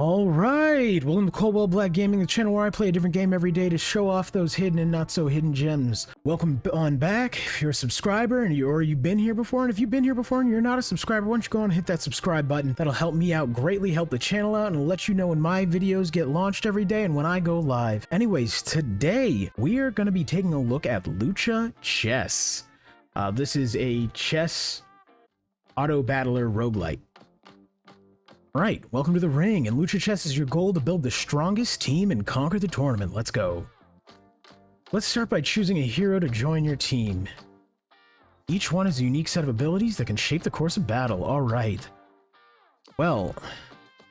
All right, welcome to Coldwell Black Gaming, the channel where I play a different game every day to show off those hidden and not so hidden gems. Welcome on back. If you're a subscriber and you've been here before, and if you've been here before and you're not a subscriber, why don't you go on and hit that subscribe button? That'll help me out greatly, help the channel out, and it'll let you know when my videos get launched every day and when I go live. Anyways, today we are going to be taking a look at Lucha Chess. This is a chess auto-battler roguelite. Right, welcome to the ring, and Lucha Chess is your goal to build the strongest team and conquer the tournament. Let's go. Let's start by choosing a hero to join your team. Each one has a unique set of abilities that can shape the course of battle. All right. Well,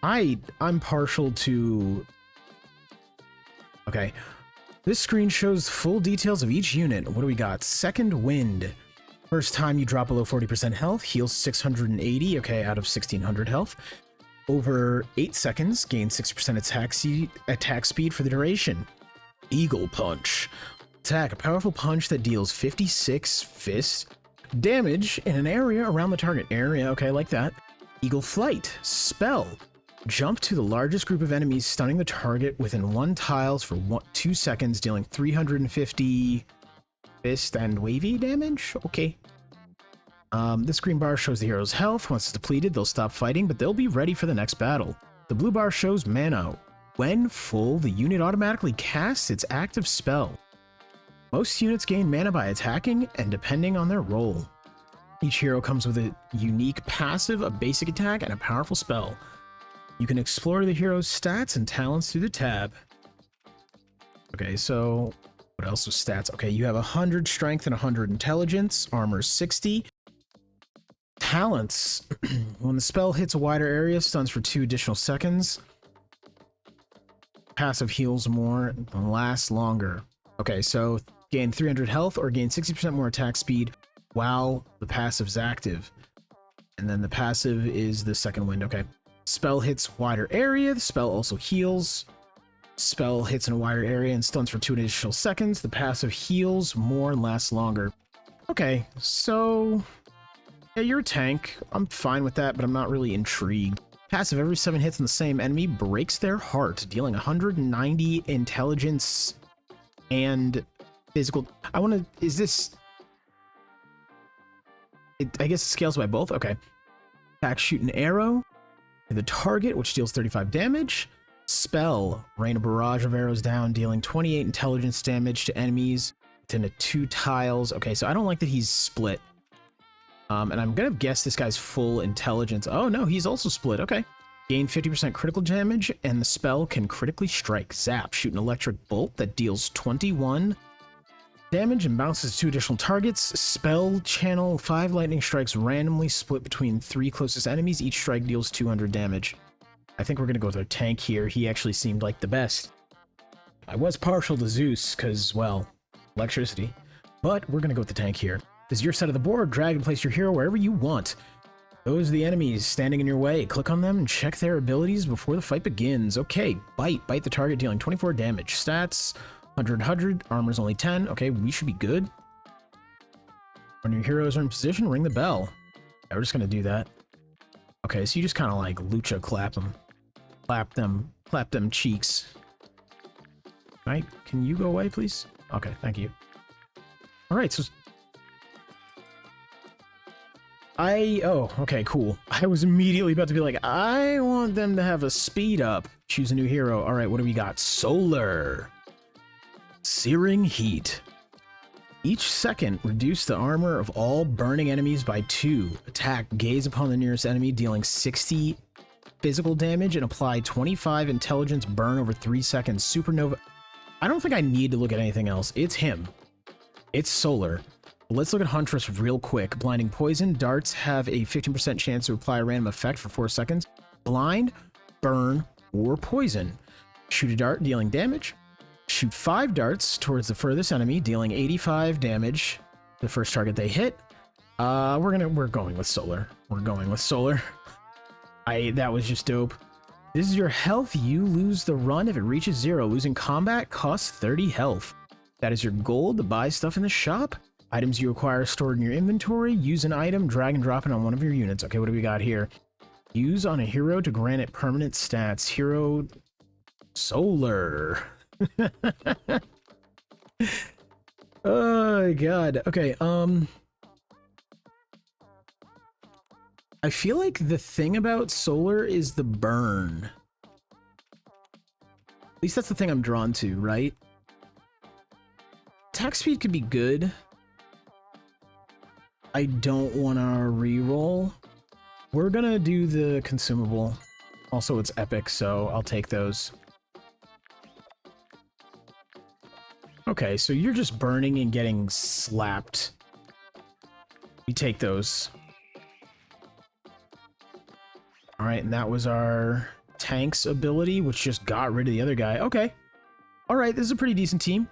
I'm partial to... Okay. This screen shows full details of each unit. What do we got? Second Wind. First time you drop below 40% health, heals 680, okay, out of 1600 health. Over 8 seconds, gain 6% attack speed for the duration. Eagle Punch. Attack, a powerful punch that deals 56 fist damage in an area around the target area. Okay, like that. Eagle Flight. Spell. Jump to the largest group of enemies, stunning the target within 1 tiles for 2 seconds, dealing 350 fist and wavy damage. Okay. This green bar shows the hero's health. Once it's depleted, they'll stop fighting, but they'll be ready for the next battle. The blue bar shows mana. When full, the unit automatically casts its active spell. Most units gain mana by attacking and depending on their role. Each hero comes with a unique passive, a basic attack, and a powerful spell. You can explore the hero's stats and talents through the tab. Okay, so what else with stats? Okay, you have 100 strength and 100 intelligence, armor 60. Talents. When the spell hits a wider area, stuns for 2 additional seconds. Passive heals more and lasts longer. Okay, so gain 300 health or gain 60% more attack speed while the passive's active. And then the passive is the second wind. Okay. Spell hits wider area. The spell also heals. Spell hits in a wider area and stuns for 2 additional seconds. The passive heals more and lasts longer. Okay, so... yeah, you're a tank. I'm fine with that, but I'm not really intrigued. Passive, every 7 hits on the same enemy breaks their heart, dealing 190 intelligence and physical... I want to... is this... I guess it scales by both? Okay. Attack, shoot an arrow to the target, which deals 35 damage. Spell, rain a barrage of arrows down, dealing 28 intelligence damage to enemies within 2 tiles. Okay, so I don't like that he's split. And I'm gonna guess this guy's full intelligence. Oh no, he's also split. Okay. Gain 50% critical damage, and the spell can critically strike. Zap, shoot an electric bolt that deals 21 damage and bounces 2 additional targets. Spell, channel 5 lightning strikes randomly split between 3 closest enemies. Each strike deals 200 damage. I think we're gonna go with our tank here. He actually seemed like the best. I was partial to Zeus, because, well, electricity. But we're gonna go with the tank here. This is your side of the board. Drag and place your hero wherever you want. Those are the enemies standing in your way. Click on them and check their abilities before the fight begins. Okay, bite. Bite the target, dealing 24 damage. Stats, 100, armor's only 10. Okay, we should be good. When your heroes are in position, ring the bell. Yeah, we're just gonna do that. Okay, so you just kind of like Lucha clap them. Clap them cheeks. Right, can you go away, please? Okay, thank you. Alright, so... oh, okay, cool. I was immediately about to be like, I want them to have a speed up. Choose a new hero. All right, what do we got? Solar. Searing Heat. Each second, reduce the armor of all burning enemies by 2. Attack, gaze upon the nearest enemy, dealing 60 physical damage, and apply 25 intelligence burn over 3 seconds. Supernova. I don't think I need to look at anything else. It's him. It's Solar. Let's look at Huntress real quick. Blinding Poison. Darts have a 15% chance to apply a random effect for 4 seconds. Blind, burn, or poison. Shoot a dart, dealing damage. Shoot 5 darts towards the furthest enemy, dealing 85 damage. The first target they hit. We're going with Solar. We're going with Solar. That was just dope. This is your health. You lose the run if it reaches 0. Losing combat costs 30 health. That is your gold to buy stuff in the shop. Items you acquire stored in your inventory. Use an item, drag and drop it on one of your units. Okay, what do we got here? Use on a hero to grant it permanent stats. Hero Solar. Oh god. Okay, I feel like the thing about Solar is the burn. At least that's the thing I'm drawn to, right? Attack speed could be good. I don't want to reroll. We're gonna do the consumable. Also, it's epic, so I'll take those. Okay, so you're just burning and getting slapped. We take those. Alright, and that was our tank's ability, which just got rid of the other guy. Okay. Alright, this is a pretty decent team.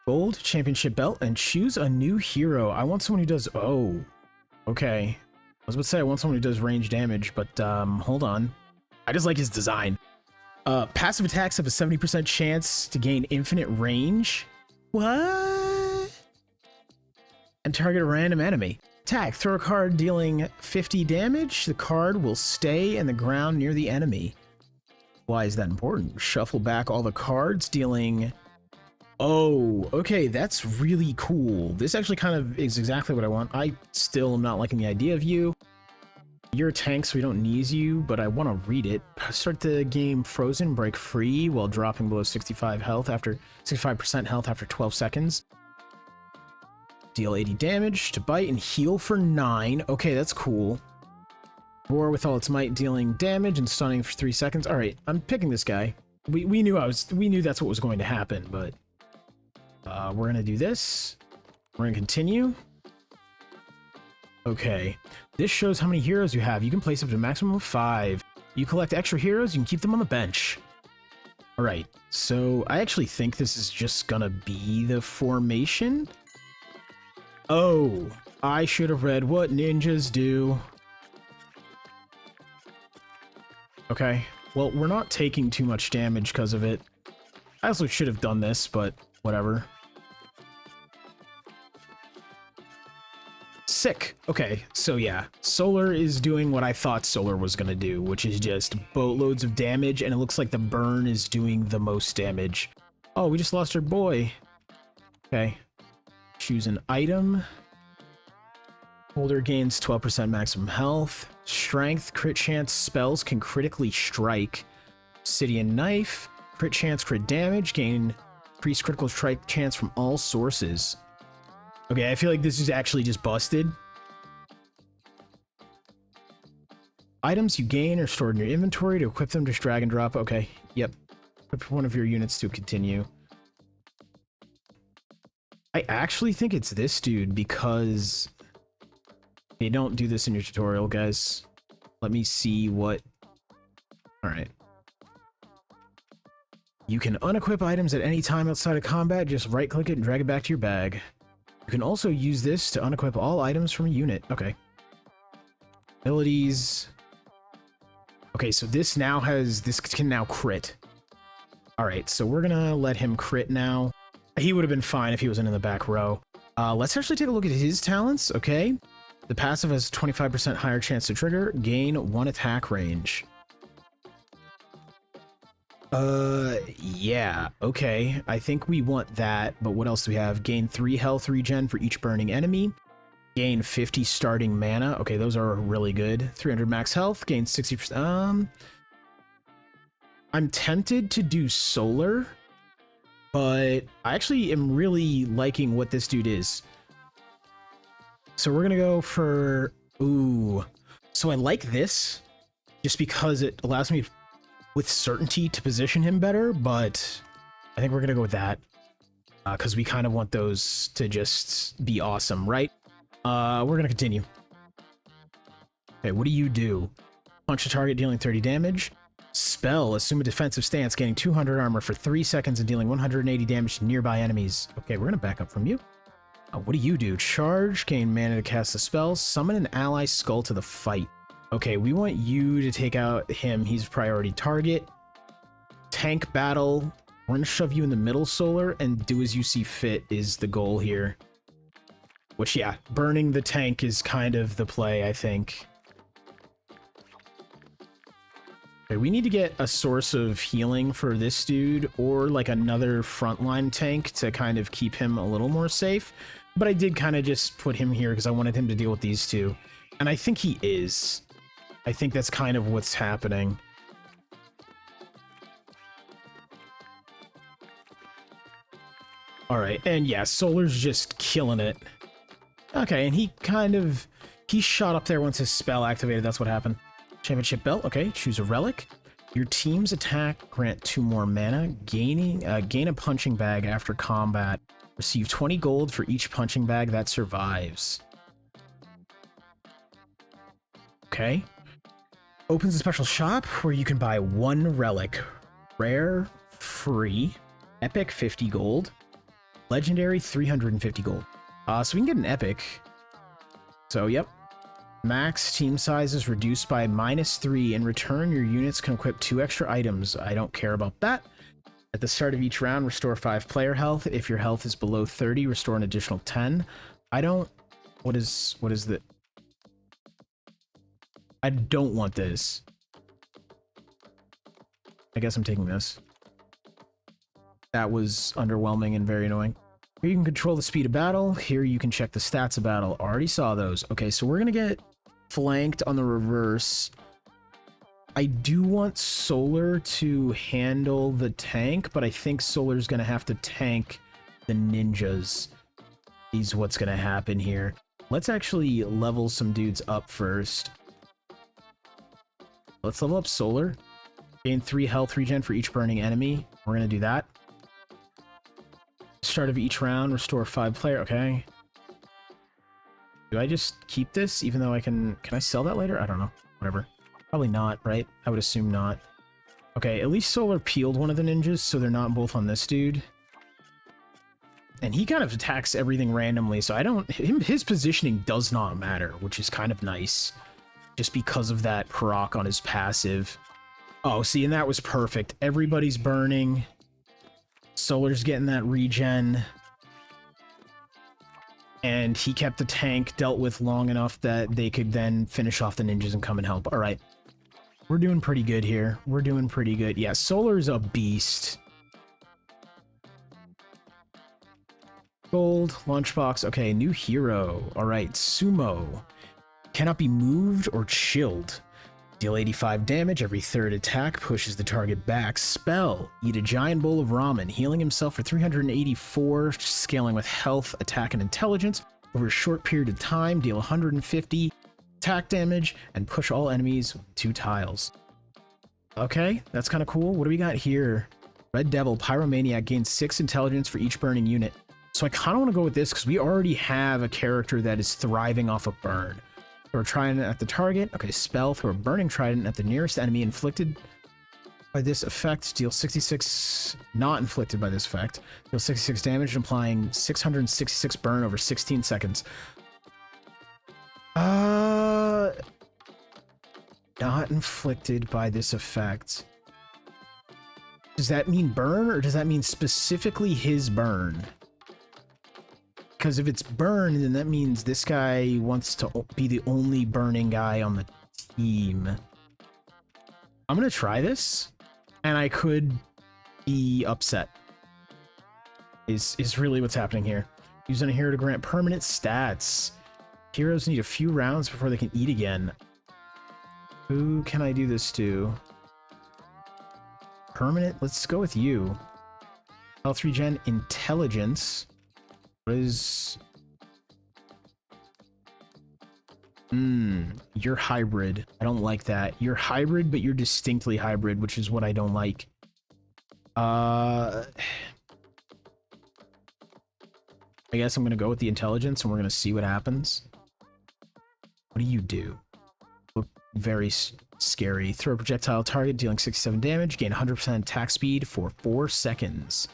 Gold, championship belt, and choose a new hero. I want someone who does... Oh. Okay. I was about to say I want someone who does range damage, but hold on. I just like his design. Passive attacks have a 70% chance to gain infinite range. What? And target a random enemy. Attack. Throw a card dealing 50 damage. The card will stay in the ground near the enemy. Why is that important? Shuffle back all the cards dealing... Oh, okay, that's really cool. This actually kind of is exactly what I want. I still am not liking the idea of you. You're a tank, so we don't need you, but I want to read it. Start the game frozen, break free while dropping below 65% health after 12 seconds. Deal 80 damage to bite and heal for 9. Okay, that's cool. Roar with all its might, dealing damage and stunning for 3 seconds. All right, I'm picking this guy. We knew that's what was going to happen, but we're gonna do this. We're gonna continue. Okay, this shows how many heroes you have. You can place up to a maximum of 5. You collect extra heroes, you can keep them on the bench. All right, so I actually think this is just gonna be the formation. Oh, I should have read what ninjas do. Okay, well, we're not taking too much damage because of it. I also should have done this, but whatever. Sick. Okay, so yeah, Solar is doing what I thought Solar was gonna do, which is just boatloads of damage, and it looks like the burn is doing the most damage. Oh, we just lost our boy. Okay. Choose an item. Holder gains 12% maximum health. Strength, crit chance, spells can critically strike. Obsidian Knife, crit chance, crit damage, gain increased critical strike chance from all sources. Okay, I feel like this is actually just busted. Items you gain are stored in your inventory. To equip them, just drag and drop. Okay, yep. Equip one of your units to continue. I actually think it's this dude because... Hey, don't do this in your tutorial, guys. Let me see what... Alright. You can unequip items at any time outside of combat. Just right-click it and drag it back to your bag. You can also use this to unequip all items from a unit. Okay. Abilities. Okay, so this now has... This can now crit. Alright, so we're gonna let him crit now. He would have been fine if he wasn't in the back row. Let's actually take a look at his talents, okay? The passive has 25% higher chance to trigger. Gain 1 attack range. Yeah, okay. I think we want that, but what else do we have? Gain 3 health regen for each burning enemy. Gain 50 starting mana. Okay, those are really good. 300 max health. Gain 60%. I'm tempted to do Solar, but I actually am really liking what this dude is. So we're gonna go for... Ooh. So I like this, just because it allows me with certainty to position him better, but I think we're gonna go with that. Because we kind of want those to just be awesome, right? We're gonna continue. Okay, what do you do? Punch a target dealing 30 damage. Spell, assume a defensive stance, gaining 200 armor for 3 seconds and dealing 180 damage to nearby enemies. Okay, we're gonna back up from you. What do you do? Charge, gain mana to cast a spell, summon an ally skull to the fight. Okay, we want you to take out him. He's a priority target. Tank battle. We're gonna shove you in the middle, Solar, and do as you see fit is the goal here. Which, yeah, burning the tank is kind of the play, I think. Okay, we need to get a source of healing for this dude, or like another frontline tank to kind of keep him a little more safe. But I did kind of just put him here because I wanted him to deal with these two. And I think he is. I think that's kind of what's happening. All right, and yeah, Solar's just killing it. Okay, and he shot up there once his spell activated. That's what happened. Championship belt. Okay, choose a relic. Your team's attack grant 2 more mana. Gain a punching bag after combat. Receive 20 gold for each punching bag that survives. Okay. Opens a special shop where you can buy 1 relic. Rare, free. Epic, 50 gold. Legendary, 350 gold. So we can get an epic. So, yep. Max team size is reduced by -3. In return, your units can equip 2 extra items. I don't care about that. At the start of each round, restore 5 player health. If your health is below 30, restore an additional 10. I don't... What is the... I don't want this. I guess I'm taking this. That was underwhelming and very annoying. Here you can control the speed of battle. Here you can check the stats of battle. Already saw those. Okay, so we're gonna get flanked on the reverse. I do want Solar to handle the tank, but I think Solar's gonna have to tank the ninjas. Is what's gonna happen here. Let's actually level some dudes up first. Let's level up Solar. Gain 3 health regen for each burning enemy. We're gonna do that. Start of each round, restore 5 player. Okay. Do I just keep this even though I can I sell that later? I don't know. Whatever. Probably not, right? I would assume not. Okay, at least Solar peeled one of the ninjas, so they're not both on this dude. And he kind of attacks everything randomly, so I don't... His positioning does not matter, which is kind of nice. Just because of that proc on his passive. Oh, see, and that was perfect. Everybody's burning. Solar's getting that regen. And he kept the tank dealt with long enough that they could then finish off the ninjas and come and help. All right. We're doing pretty good here. We're doing pretty good. Yeah, Solar's a beast. Gold, lunchbox. Okay, new hero. All right, Sumo. Cannot be moved or chilled. Deal 85 damage. Every 3rd attack pushes the target back. Spell. Eat a giant bowl of ramen. Healing himself for 384. Scaling with health, attack, and intelligence. Over a short period of time, deal 150 attack damage and push all enemies with 2 tiles. Okay, that's kind of cool. What do we got here? Red Devil. Pyromaniac. Gains 6 intelligence for each burning unit. So I kind of want to go with this because we already have a character that is thriving off of burn. Throw a trident at the target. Okay, spell. Throw a burning trident at the nearest enemy inflicted by this effect. Deal 66... Not inflicted by this effect. Deal 66 damage, implying 666 burn over 16 seconds. Not inflicted by this effect. Does that mean burn, or does that mean specifically his burn? Because if it's burn, then that means this guy wants to be the only burning guy on the team. I'm going to try this, and I could be upset. Is really what's happening here. Using a hero to grant permanent stats. Heroes need a few rounds before they can eat again. Who can I do this to? Permanent? Let's go with you. Health regen, intelligence. What is... You're hybrid. I don't like that. You're hybrid, but you're distinctly hybrid, which is what I don't like. I guess I'm gonna go with the intelligence, and we're gonna see what happens. What do you do? Look very scary. Throw a projectile target, dealing 67 damage. Gain 100% attack speed for 4 seconds.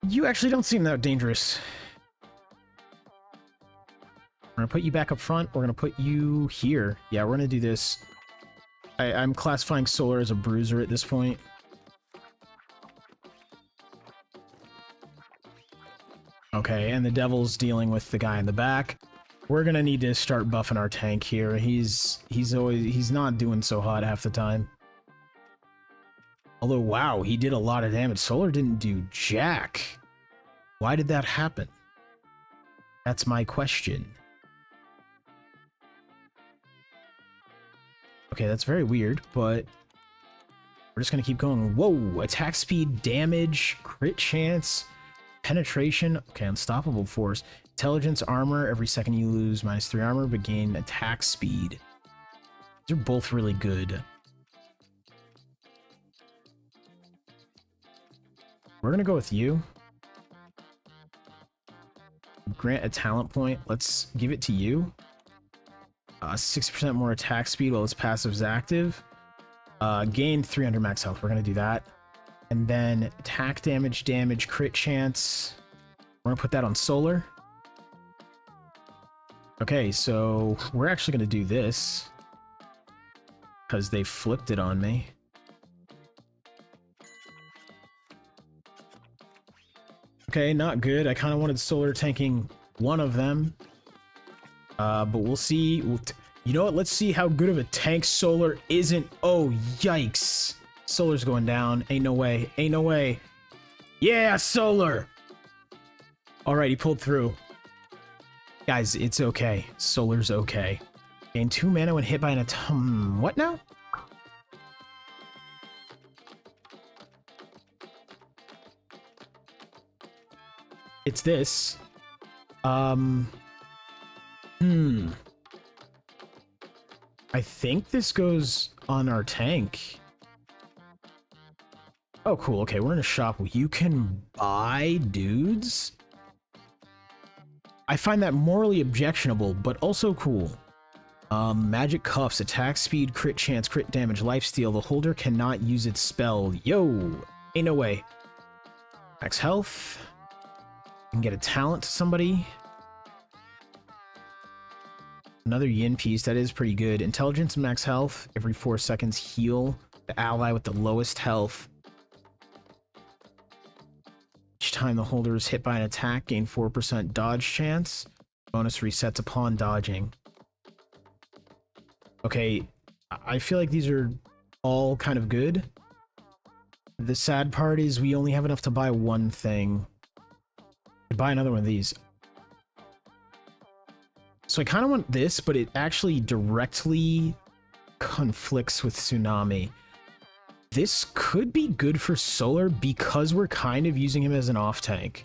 You actually don't seem that dangerous. We're gonna put you back up front. We're gonna put you here. Yeah, we're gonna do this. I'm classifying Solar as a bruiser at this point. Okay, and the Devil's dealing with the guy in the back. We're gonna need to start buffing our tank here. He's not doing so hot half the time. Although, wow, he did a lot of damage. Solar didn't do jack. Why did that happen? That's my question. Okay, that's very weird, but we're just gonna keep going. Whoa, attack speed, damage, crit chance, penetration. Okay, unstoppable force. Intelligence, armor. Every second you lose -3 armor, but gain attack speed. These are both really good. We're gonna go with you. Grant a talent point. Let's give it to you. 60% more attack speed while its passive is active. Gain 300 max health. We're gonna do that. And then attack damage, crit chance. We're gonna put that on solar. Okay, so we're actually gonna do this because they flipped it on me. Okay, not good. I kind of wanted solar tanking one of them. But we'll see. You know what? Let's see how good of a tank solar isn't. Oh, yikes. Solar's going down. Ain't no way. Ain't no way. Yeah, solar! Alright, he pulled through. Guys, it's okay. Solar's okay. Gain 2 mana when hit by an attack. What now? It's this. I think this goes on our tank. Oh, cool. Okay, we're in a shop. You can buy dudes? I find that morally objectionable, but also cool. Magic cuffs, attack speed, crit chance, crit damage, lifesteal. The holder cannot use its spell. Yo! Ain't no way. Max health. Can get a talent to somebody. Another yin piece. That is pretty good. Intelligence and max health. Every 4 seconds heal the ally with the lowest health. Each time the holder is hit by an attack, gain 4% dodge chance. Bonus resets upon dodging. Okay, I feel like these are all kind of good. The sad part is we only have enough to buy one thing. Buy another one of these. So I kind of want this, but it actually directly conflicts with Tsunami. This could be good for Solar because we're kind of using him as an off-tank.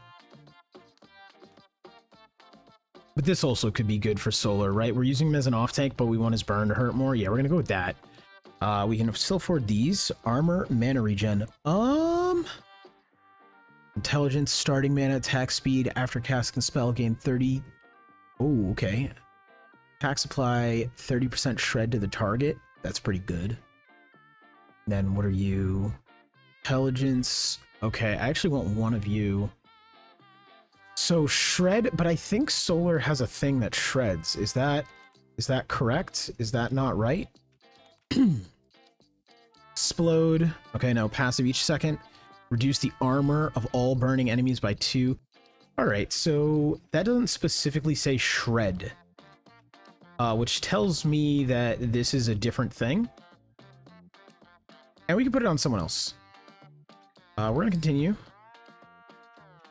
But this also could be good for Solar, right? We're using him as an off-tank, but we want his burn to hurt more. Yeah, we're going to go with that. We can still afford these. Armor, mana regen. Intelligence, starting mana, attack speed, after casting spell, gain 30. Oh, okay. Attack supply, 30% shred to the target. That's pretty good. Then what are you? Intelligence. Okay, I actually want one of you. So shred, but I think Solar has a thing that shreds. Is that correct? Is that not right? Explode. Okay, no, passive each second. Reduce the armor of all burning enemies by 2. Alright, so that doesn't specifically say shred. Which tells me that this is a different thing. And we can put it on someone else. We're gonna continue.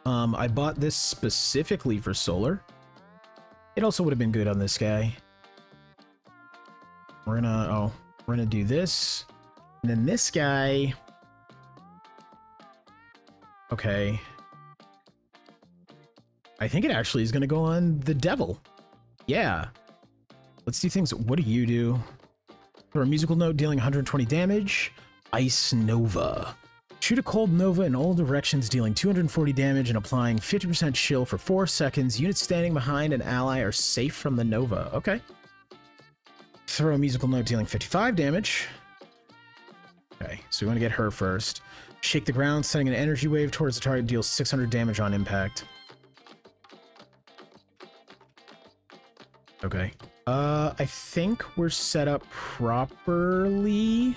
I bought this specifically for Solar. It also would have been good on this guy. We're gonna do this. And then this guy... Okay. I think it actually is going to go on the devil. Yeah. Let's do things. What do you do? Throw a musical note dealing 120 damage. Ice Nova. Shoot a cold nova in all directions dealing 240 damage and applying 50% chill for 4 seconds. Units standing behind an ally are safe from the nova. Okay. Throw a musical note dealing 55 damage. Okay, so we want to get her first. Shake the ground, sending an energy wave towards the target, deals 600 damage on impact. Okay. I think we're set up properly.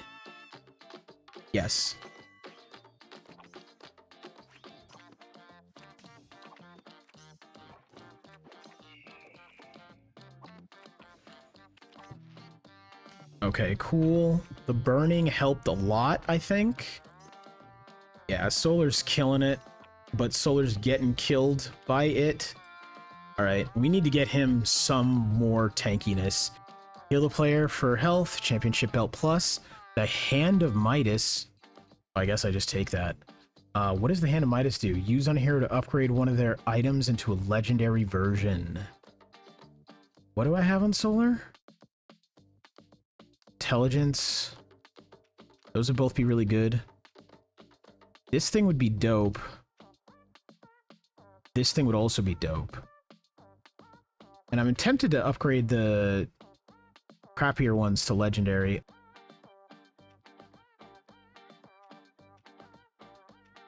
Yes. Okay, cool. The burning helped a lot, I think. Yeah, Solar's killing it, but Solar's getting killed by it. All right, we need to get him some more tankiness. Heal the player for health, championship belt plus. The Hand of Midas. I guess I just take that. What does the Hand of Midas do? Use on a hero to upgrade one of their items into a legendary version. What do I have on Solar? Intelligence. Those would both be really good. This thing would be dope. This thing would also be dope. And I'm tempted to upgrade the crappier ones to legendary.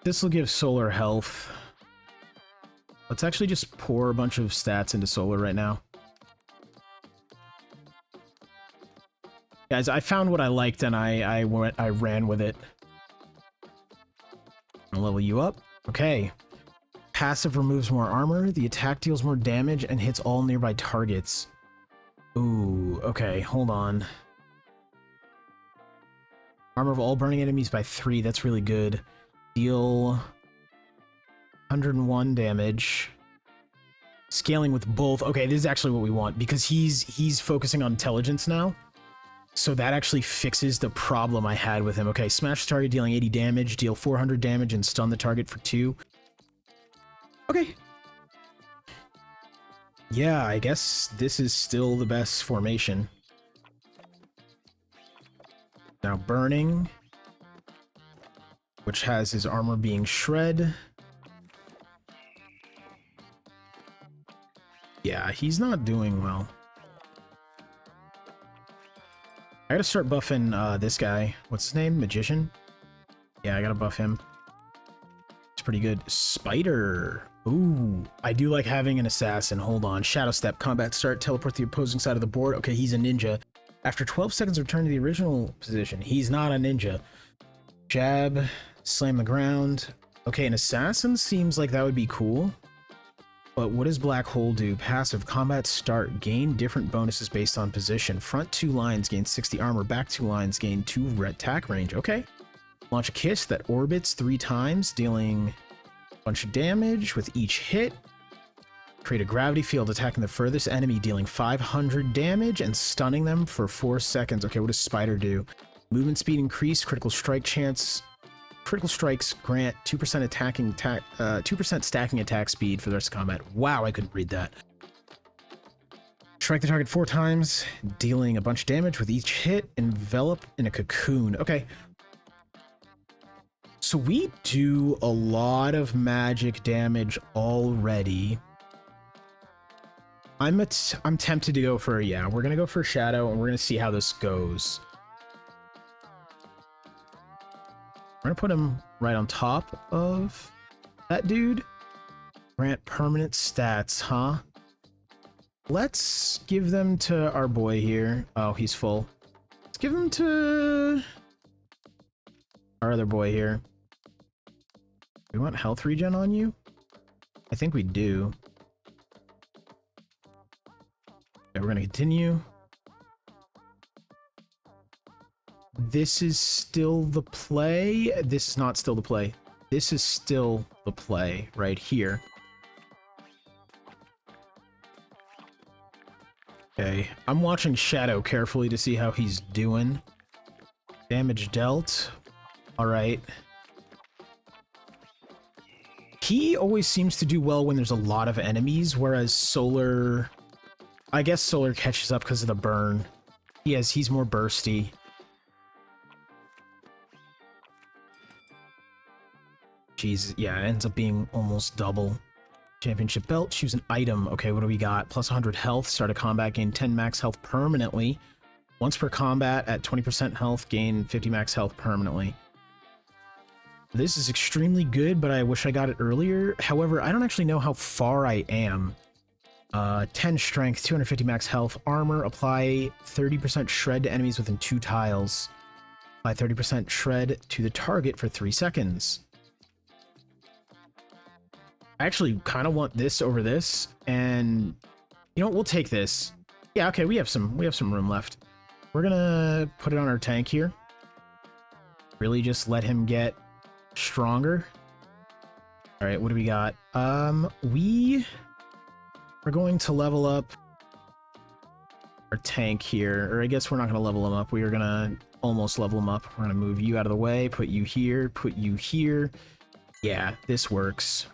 This will give Solar health. Let's actually just pour a bunch of stats into Solar right now. Guys, I found what I liked and I ran with it. I'll level you up. Okay. Passive removes more armor. The attack deals more damage and hits all nearby targets. Ooh, okay, hold on. Armor of all burning enemies by 3. That's really good. Deal 101 damage. Scaling with both. Okay, this is actually what we want because he's focusing on intelligence now. So that actually fixes the problem I had with him. Okay, smash the target, dealing 80 damage, deal 400 damage, and stun the target for 2. Okay. Yeah, I guess this is still the best formation. Now burning, which has his armor being shred. Yeah, he's not doing well. I gotta start buffing this guy. What's his name? Magician? Yeah, I gotta buff him. It's pretty good. Spider. Ooh, I do like having an assassin. Hold on. Shadow Step. Combat start. Teleport to the opposing side of the board. Okay, he's a ninja. After 12 seconds, return to the original position. He's not a ninja. Jab. Slam the ground. Okay, an assassin seems like that would be cool. But what does Black Hole do? Passive. Combat start. Gain different bonuses based on position. Front 2 lines gain 60 armor. Back 2 lines gain 2 attack range. Okay. Launch a kiss that orbits 3 times, dealing a bunch of damage with each hit. Create a gravity field attacking the furthest enemy, dealing 500 damage and stunning them for 4 seconds. Okay, what does Spider do? Movement speed increase. Critical strike chance. Critical strikes grant 2% 2% stacking attack speed for the rest of combat. Wow, I couldn't read that. Strike the target 4 times, dealing a bunch of damage with each hit. Envelop in a cocoon. Okay. So we do a lot of magic damage already. I'm tempted to go for, yeah, we're gonna go for Shadow and we're gonna see how this goes. We're gonna put him right on top of that dude. Grant permanent stats, huh? Let's give them to our boy here. Oh, he's full. Let's give them to our other boy here. We want health regen on you? I think we do. Okay, we're gonna continue. This is still the play. This is not still the play. This is still the play right here. Okay, I'm watching Shadow carefully to see how he's doing. Damage dealt. All right. He always seems to do well when there's a lot of enemies, whereas Solar... I guess Solar catches up because of the burn. Yes, he's more bursty. Jeez, yeah, it ends up being almost double. Championship belt, choose an item. Okay, what do we got? Plus 100 health, start a combat, gain 10 max health permanently. Once per combat, at 20% health, gain 50 max health permanently. This is extremely good, but I wish I got it earlier. However, I don't actually know how far I am. 10 strength, 250 max health, armor, apply 30% shred to enemies within 2 tiles. Apply 30% shred to the target for 3 seconds. I actually kind of want this over this, and you know what, we'll take this. Yeah, okay, we have some room left. we're gonna put it on our tank here. Really just let him get stronger. All right, what do we got? We are going to level up our tank here, or I guess we're not going to level him up. We are going to almost level him up. We're going to move you out of the way, put you here, put you here. Yeah, this works.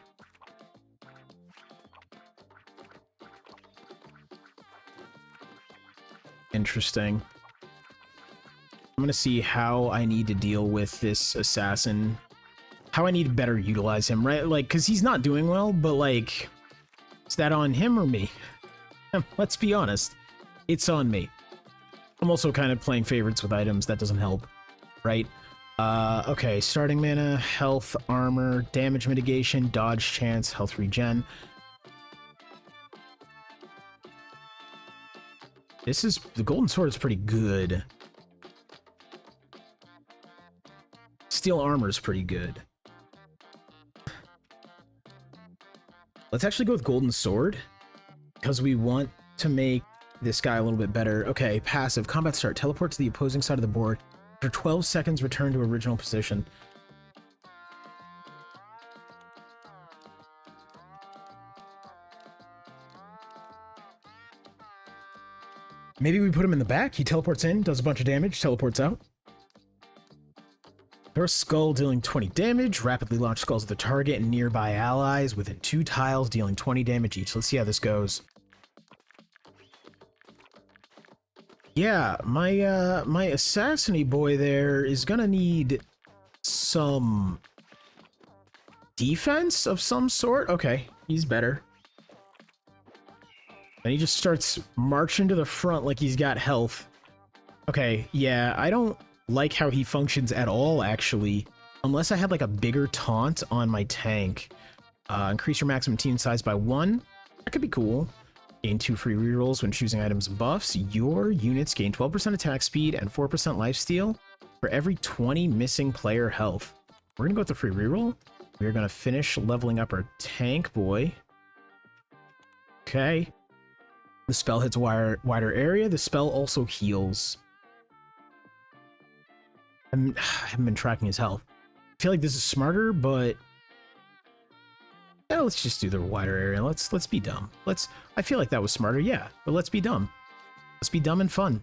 Interesting. I'm going to see how I need to deal with this assassin. How I need to better utilize him, right? Like, because he's not doing well, but, like, is that on him or me? Let's be honest. It's on me. I'm also kind of playing favorites with items. That doesn't help, right? Okay, starting mana, health, armor, damage mitigation, dodge chance, health regen. This is... the golden sword is pretty good. Steel armor is pretty good. Let's actually go with golden sword, because we want to make this guy a little bit better. Okay, passive. Combat start. Teleport to the opposing side of the board. After 12 seconds, return to original position. Maybe we put him in the back. He teleports in, does a bunch of damage, teleports out. Throw a skull dealing 20 damage. Rapidly launch skulls at the target and nearby allies within 2 tiles, dealing 20 damage each. Let's see how this goes. Yeah, my assassin-y boy there is gonna need some defense of some sort. Okay, he's better. And he just starts marching to the front like he's got health. Okay, yeah, I don't like how he functions at all, actually. Unless I had, like, a bigger taunt on my tank. Increase your maximum team size by 1. That could be cool. Gain 2 free rerolls when choosing items and buffs. Your units gain 12% attack speed and 4% lifesteal for every 20 missing player health. We're gonna go with the free reroll. We're gonna finish leveling up our tank boy. Okay. The spell hits a wider area. The spell also heals. I haven't been tracking his health. I feel like this is smarter, but yeah, let's just do the wider area. Let's be dumb. I feel like that was smarter, yeah, but let's be dumb. Let's be dumb and fun.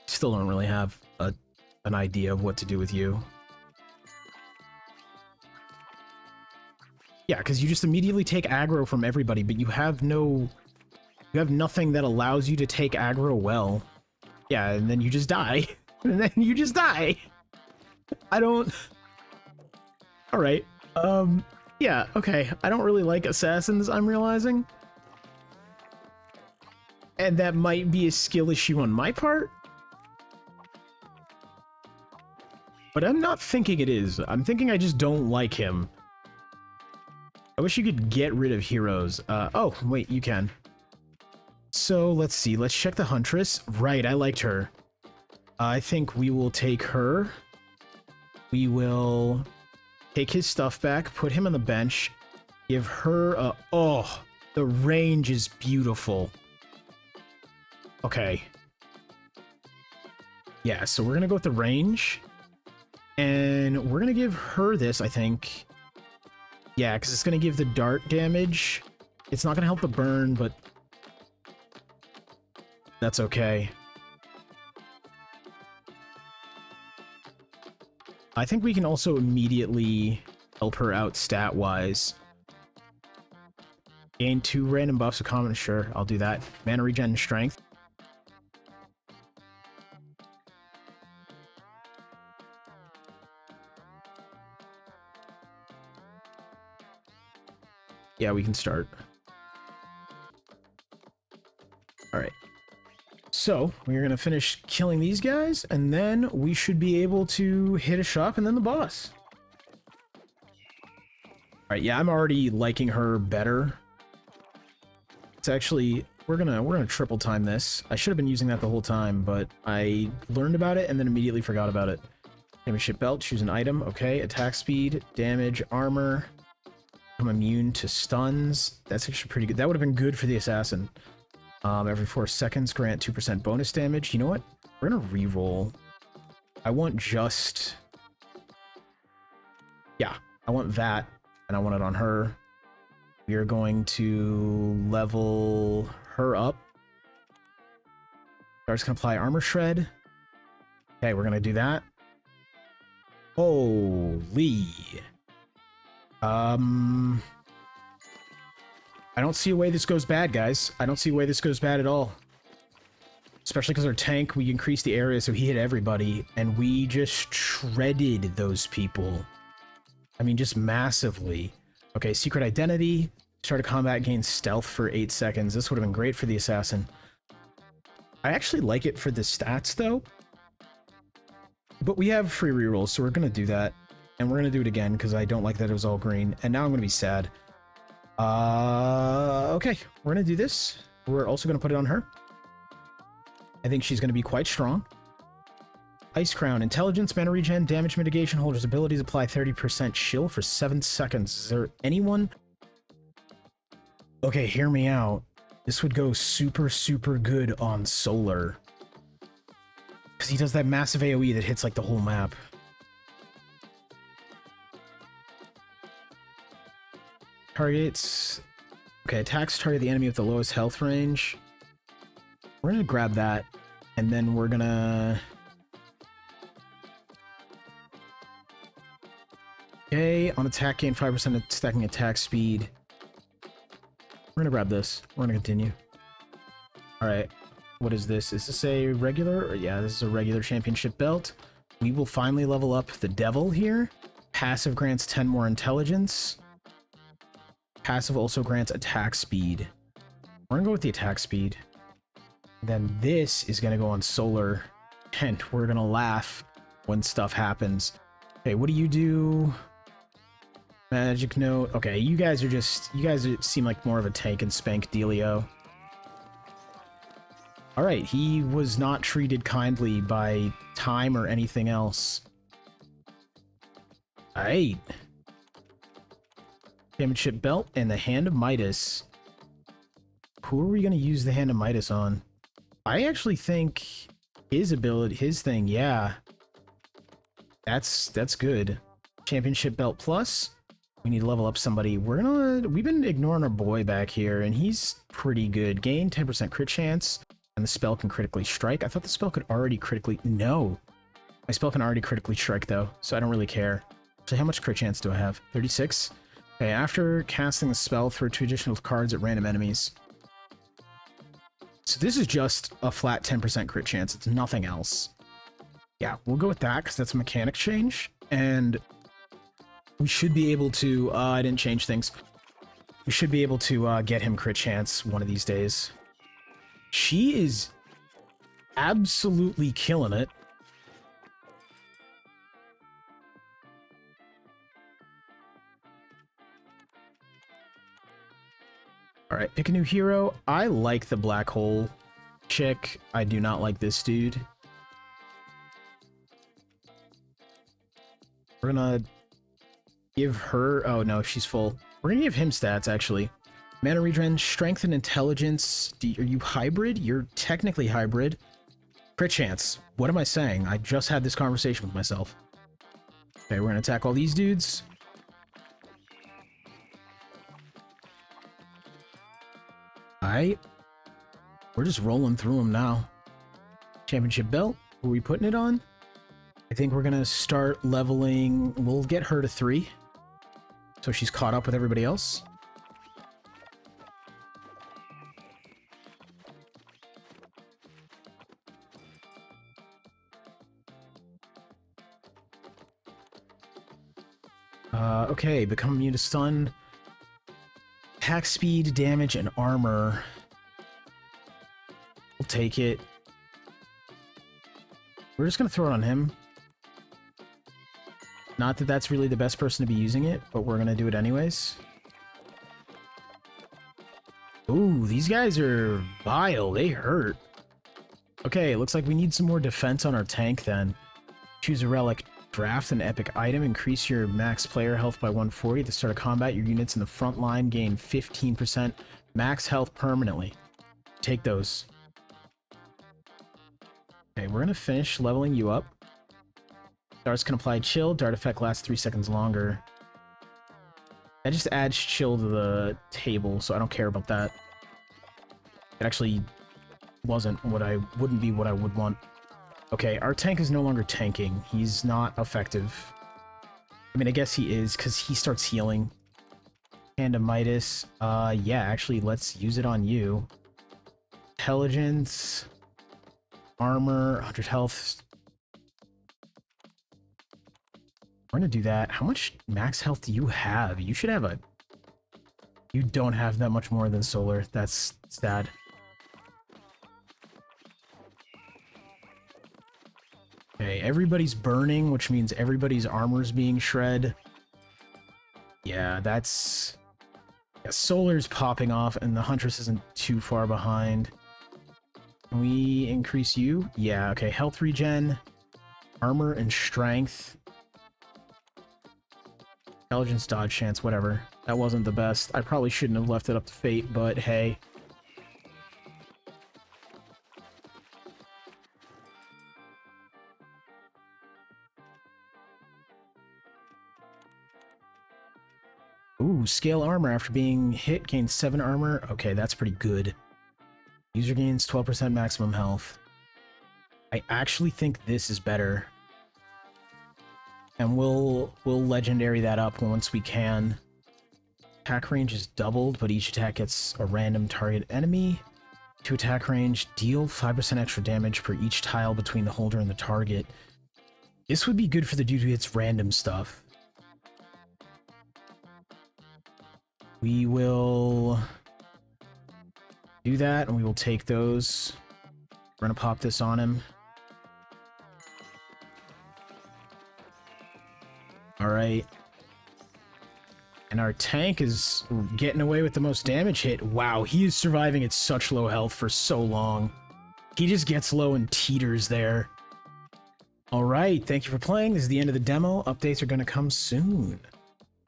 Still don't really have an idea of what to do with you. Yeah, because you just immediately take aggro from everybody, but you have nothing that allows you to take aggro well. Yeah, and then you just die. And then you just die. I don't... Alright. Yeah, okay. I don't really like assassins, I'm realizing. And that might be a skill issue on my part. But I'm not thinking it is. I'm thinking I just don't like him. I wish you could get rid of heroes. Oh, wait, you can. So, let's see. Let's check the Huntress. Right, I liked her. I think we will take her. We will take his stuff back, put him on the bench, give her a... Oh, the range is beautiful. Okay. Yeah, so we're gonna go with the range. And we're gonna give her this, I think. Yeah, because it's gonna give the dart damage. It's not gonna help the burn, but... that's okay. I think we can also immediately help her out stat-wise. Gain 2 random buffs of common. Sure, I'll do that. Mana regen and strength. Yeah, we can start. Alright. So, we're going to finish killing these guys, and then we should be able to hit a shop and then the boss. Alright, yeah, I'm already liking her better. It's actually... We're gonna triple time this. I should have been using that the whole time, but I learned about it and then immediately forgot about it. Championship belt, choose an item. Okay, attack speed, damage, armor. I'm immune to stuns. That's actually pretty good. That would have been good for the assassin. Every 4 seconds, grant 2% bonus damage. You know what? We're gonna re-roll. I want just... Yeah, I want that, and I want it on her. We are going to level her up. Darts can apply armor shred. Okay, we're gonna do that. Holy. I don't see a way this goes bad, guys. I don't see a way this goes bad at all. Especially because our tank, we increased the area so he hit everybody, and we just shredded those people. I mean, just massively. Okay, secret identity. Start a combat, gain stealth for 8 seconds. This would have been great for the assassin. I actually like it for the stats, though. But we have free rerolls, so we're going to do that. And we're going to do it again, because I don't like that it was all green. And now I'm going to be sad. Okay, we're going to do this. We're also going to put it on her. I think she's going to be quite strong. Ice Crown. Intelligence, mana regen, damage mitigation. Holders' abilities apply 30% chill for 7 seconds. Is there anyone... Okay, hear me out. This would go super, super good on Solar. Because he does that massive AoE that hits, like, the whole map. Targets... Okay, attacks target the enemy with the lowest health range. We're gonna grab that, and then we're gonna... Okay, on attack, gain 5% of stacking attack speed. We're gonna grab this. We're gonna continue. Alright, what is this? Is this a regular? Or yeah, this is a regular championship belt. We will finally level up the Devil here. Passive grants 10 more intelligence. Passive also grants attack speed. We're gonna go with the attack speed. Then this is gonna go on Solar. And we're gonna laugh when stuff happens. Okay, what do you do? Magic note. Okay, you guys seem like more of a tank and spank dealio. Alright, he was not treated kindly by time or anything else. Alright. Championship belt and the Hand of Midas. Who are we going to use the Hand of Midas on? I actually think his ability, his thing, yeah. That's good. Championship belt plus. We need to level up somebody. We've been ignoring our boy back here, and he's pretty good. Gain 10% crit chance, and the spell can critically strike. I thought the spell could already critically... No. My spell can already critically strike, though, so I don't really care. So how much crit chance do I have? 36? Okay, after casting the spell, throw 2 additional cards at random enemies. So this is just a flat 10% crit chance. It's nothing else. Yeah, we'll go with that, because that's a mechanic change, and... we should be able to, I didn't change things. We should be able to get him crit chance one of these days. She is absolutely killing it. Alright, pick a new hero. I like the black hole chick. I do not like this dude. We're gonna... give her... Oh, no, she's full. We're gonna give him stats, actually. Mana regen, strength and intelligence. Are you hybrid? You're technically hybrid. Crit chance. What am I saying? I just had this conversation with myself. Okay, we're gonna attack all these dudes. Alright. We're just rolling through them now. Championship belt. Who are we putting it on? I think we're gonna start leveling... We'll get her to 3. So she's caught up with everybody else. Okay, become immune to stun. Attack speed, damage, and armor. We'll take it. We're just gonna throw it on him. Not that that's really the best person to be using it, but we're gonna do it anyways. Ooh, these guys are vile. They hurt. Okay, it looks like we need some more defense on our tank then. Choose a relic. Draft an epic item. Increase your max player health by 140. At the start of combat, your units in the front line gain 15% max health permanently. Take those. Okay, we're gonna finish leveling you up. Darts can apply chill. Dart effect lasts 3 seconds longer. That just adds chill to the table, so I don't care about that. It actually wouldn't be what I would want. Okay, our tank is no longer tanking. He's not effective. I mean, I guess he is, because he starts healing. Tandemitis. Yeah, actually, let's use it on you. Intelligence. Armor. 100 health. We're gonna do that. How much max health do you have? You should have a... You don't have that much more than Solar. That's sad. Okay, everybody's burning, which means everybody's armor's being shred. Yeah, that's... Yeah, Solar's popping off, and the Huntress isn't too far behind. Can we increase you? Yeah, okay. Health regen, armor, and strength. Intelligence, dodge chance, whatever. That wasn't the best. I probably shouldn't have left it up to fate, but hey. Ooh, scale armor after being hit gains 7 armor. Okay, that's pretty good. User gains 12% maximum health. I actually think this is better. And we'll legendary that up once we can. Attack range is doubled, but each attack gets a random target enemy. To attack range, deal 5% extra damage per each tile between the holder and the target. This would be good for the dude who hits random stuff. We will do that, and we will take those. We're gonna pop this on him. Alright. And our tank is getting away with the most damage hit. Wow, he is surviving at such low health for so long. He just gets low and teeters there. Alright, thank you for playing. This is the end of the demo. Updates are gonna come soon.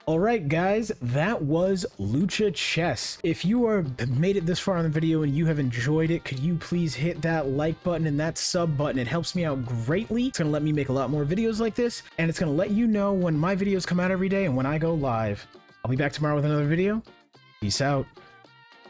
Alright guys, that was Lucha Chess. If you made it this far on the video and you have enjoyed it, could you please hit that like button and that sub button? It helps me out greatly. It's going to let me make a lot more videos like this, and it's going to let you know when my videos come out every day and when I go live. I'll be back tomorrow with another video. Peace out.